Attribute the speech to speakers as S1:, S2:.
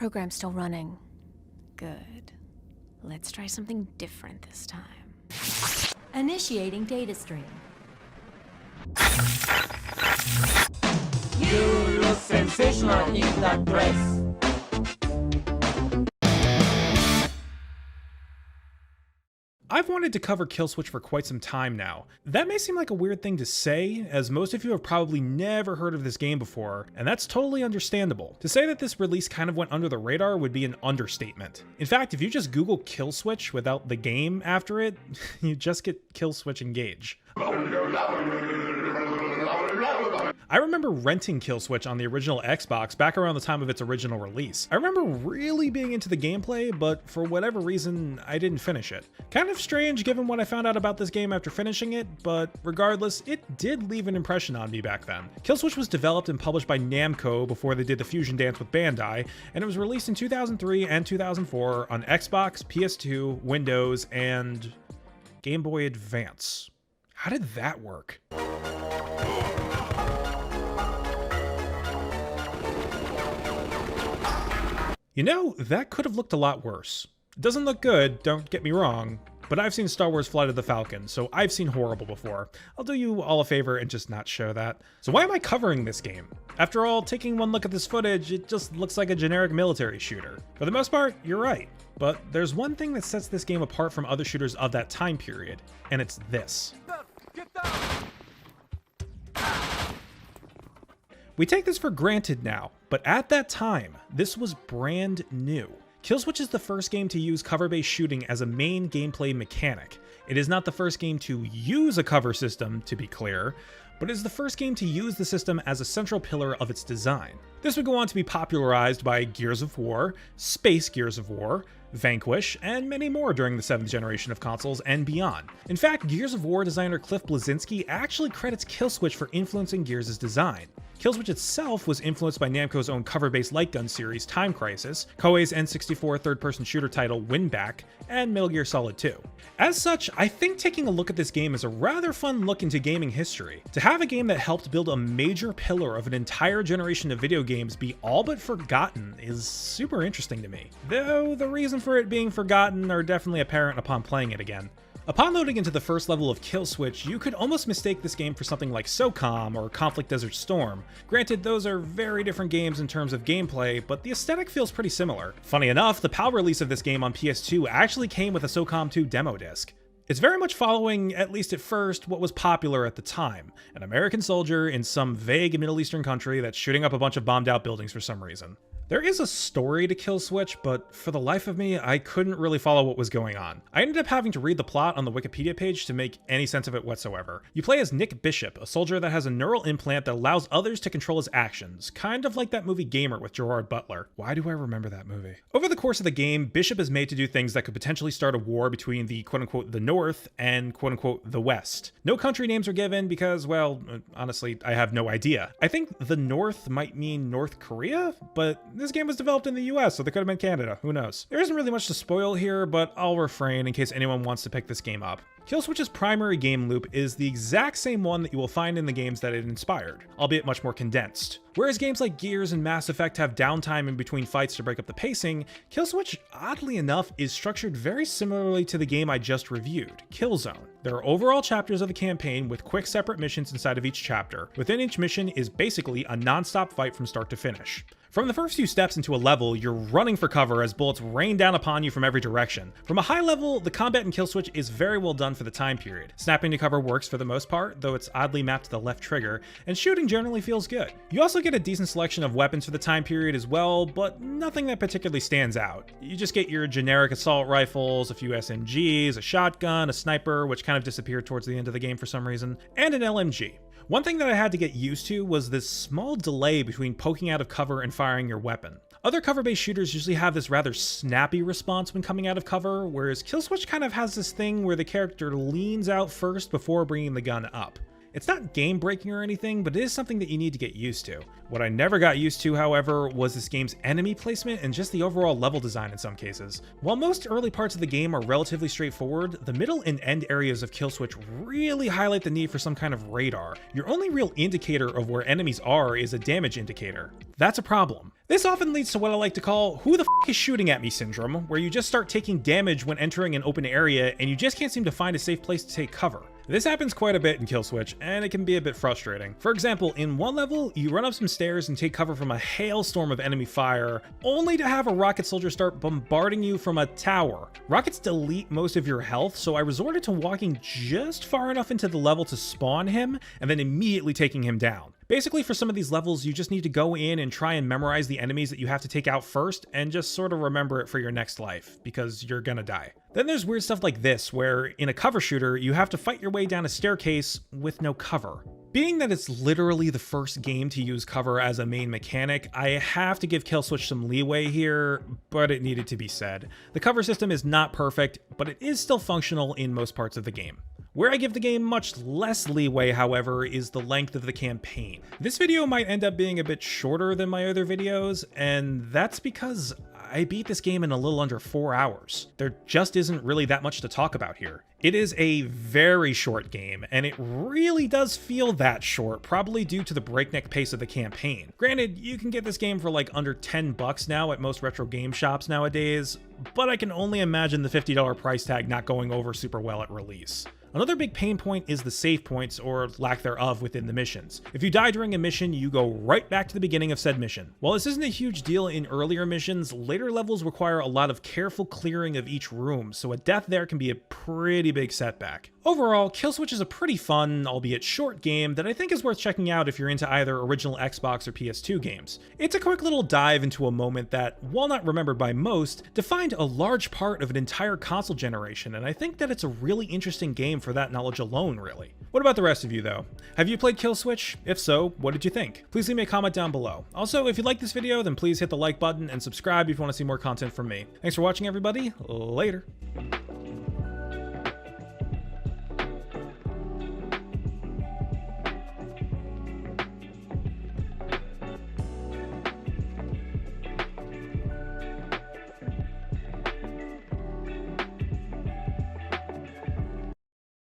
S1: Program's still running. Good. Let's try something different this time.
S2: Initiating data stream.
S3: You look sensational in that dress.
S4: I've wanted to cover Kill.Switch for quite some time now. That may seem like a weird thing to say, as most of you have probably never heard of this game before, and that's totally understandable. To say that this release kind of went under the radar would be an understatement. In fact, if you just Google Kill.Switch without the game after it, you just get Kill.Switch Engage. I remember renting Kill.Switch on the original Xbox back around the time of its original release. I remember really being into the gameplay, but for whatever reason, I didn't finish it. Kind of strange given what I found out about this game after finishing it, but regardless, it did leave an impression on me back then. Kill.Switch was developed and published by Namco before they did the fusion dance with Bandai, and it was released in 2003 and 2004 on Xbox, PS2, Windows, and Game Boy Advance. How did that work? You know, that could have looked a lot worse. It doesn't look good, don't get me wrong, but I've seen Star Wars Flight of the Falcon, so I've seen horrible before. I'll do you all a favor and just not show that. So why am I covering this game? After all, taking one look at this footage, it just looks like a generic military shooter. For the most part, you're right. But there's one thing that sets this game apart from other shooters of that time period, and it's this.
S3: Get down!
S4: We take this for granted now, but at that time, this was brand new. Kill.Switch is the first game to use cover-based shooting as a main gameplay mechanic. It is not the first game to use a cover system, to be clear, but it is the first game to use the system as a central pillar of its design. This would go on to be popularized by Gears of War, Space Gears of War, Vanquish, and many more during the 7th generation of consoles and beyond. In fact, Gears of War designer Cliff Bleszinski actually credits Kill.Switch for influencing Gears' design. Kill.Switch itself was influenced by Namco's own cover-based light gun series Time Crisis, Koei's N64 third-person shooter title Winback, and Metal Gear Solid 2. As such, I think taking a look at this game is a rather fun look into gaming history. To have a game that helped build a major pillar of an entire generation of video games be all but forgotten is super interesting to me. Though the reason for it being forgotten are definitely apparent upon playing it again. Upon loading into the first level of Kill.Switch, you could almost mistake this game for something like SOCOM or Conflict Desert Storm. Granted, those are very different games in terms of gameplay, but the aesthetic feels pretty similar. Funny enough, the PAL release of this game on PS2 actually came with a SOCOM 2 demo disc. It's very much following, at least at first, what was popular at the time, an American soldier in some vague Middle Eastern country that's shooting up a bunch of bombed out buildings for some reason. There is a story to Kill.Switch, but for the life of me, I couldn't really follow what was going on. I ended up having to read the plot on the Wikipedia page to make any sense of it whatsoever. You play as Nick Bishop, a soldier that has a neural implant that allows others to control his actions, kind of like that movie Gamer with Gerard Butler. Why do I remember that movie? Over the course of the game, Bishop is made to do things that could potentially start a war between the quote-unquote the North and quote-unquote the West. No country names are given because, well, honestly, I have no idea. I think the North might mean North Korea, but this game was developed in the US, so there could have been Canada, who knows. There isn't really much to spoil here, but I'll refrain in case anyone wants to pick this game up. Kill.Switch's primary game loop is the exact same one that you will find in the games that it inspired, albeit much more condensed. Whereas games like Gears and Mass Effect have downtime in between fights to break up the pacing, Kill.Switch, oddly enough, is structured very similarly to the game I just reviewed, Killzone. There are overall chapters of the campaign with quick separate missions inside of each chapter. Within each mission is basically a non-stop fight from start to finish. From the first few steps into a level, you're running for cover as bullets rain down upon you from every direction. From a high level, the combat in Kill.Switch is very well done for the time period. Snapping to cover works for the most part, though it's oddly mapped to the left trigger, and shooting generally feels good. You also get a decent selection of weapons for the time period as well, but nothing that particularly stands out. You just get your generic assault rifles, a few SMGs, a shotgun, a sniper, which kind of disappeared towards the end of the game for some reason, and an LMG. One thing that I had to get used to was this small delay between poking out of cover and firing your weapon. Other cover-based shooters usually have this rather snappy response when coming out of cover, whereas Kill.Switch kind of has this thing where the character leans out first before bringing the gun up. It's not game breaking or anything, but it is something that you need to get used to. What I never got used to, however, was this game's enemy placement and just the overall level design in some cases. While most early parts of the game are relatively straightforward, the middle and end areas of Kill.Switch really highlight the need for some kind of radar. Your only real indicator of where enemies are is a damage indicator. That's a problem. This often leads to what I like to call "who the f is shooting at me" syndrome, where you just start taking damage when entering an open area and you just can't seem to find a safe place to take cover. This happens quite a bit in Kill.Switch, and it can be a bit frustrating. For example, in one level, you run up some stairs and take cover from a hailstorm of enemy fire, only to have a rocket soldier start bombarding you from a tower. Rockets delete most of your health, so I resorted to walking just far enough into the level to spawn him, and then immediately taking him down. Basically, for some of these levels, you just need to go in and try and memorize the enemies that you have to take out first, and just sort of remember it for your next life, because you're gonna die. Then there's weird stuff like this, where in a cover shooter, you have to fight your way down a staircase with no cover. Being that it's literally the first game to use cover as a main mechanic, I have to give Kill.Switch some leeway here, but it needed to be said. The cover system is not perfect, but it is still functional in most parts of the game. Where I give the game much less leeway, however, is the length of the campaign. This video might end up being a bit shorter than my other videos, and that's because I beat this game in a little under 4 hours. There just isn't really that much to talk about here. It is a very short game, and it really does feel that short, probably due to the breakneck pace of the campaign. Granted, you can get this game for like under $10 now at most retro game shops nowadays, but I can only imagine the $50 price tag not going over super well at release. Another big pain point is the save points, or lack thereof, within the missions. If you die during a mission, you go right back to the beginning of said mission. While this isn't a huge deal in earlier missions, later levels require a lot of careful clearing of each room, so a death there can be a pretty big setback. Overall, Kill.Switch is a pretty fun, albeit short game that I think is worth checking out if you're into either original Xbox or PS2 games. It's a quick little dive into a moment that, while not remembered by most, defined a large part of an entire console generation, and I think that it's a really interesting game for that knowledge alone, really. What about the rest of you, though? Have you played Kill.Switch? If so, what did you think? Please leave me a comment down below. Also, if you like this video, then please hit the like button and subscribe if you want to see more content from me. Thanks for watching, everybody. Later.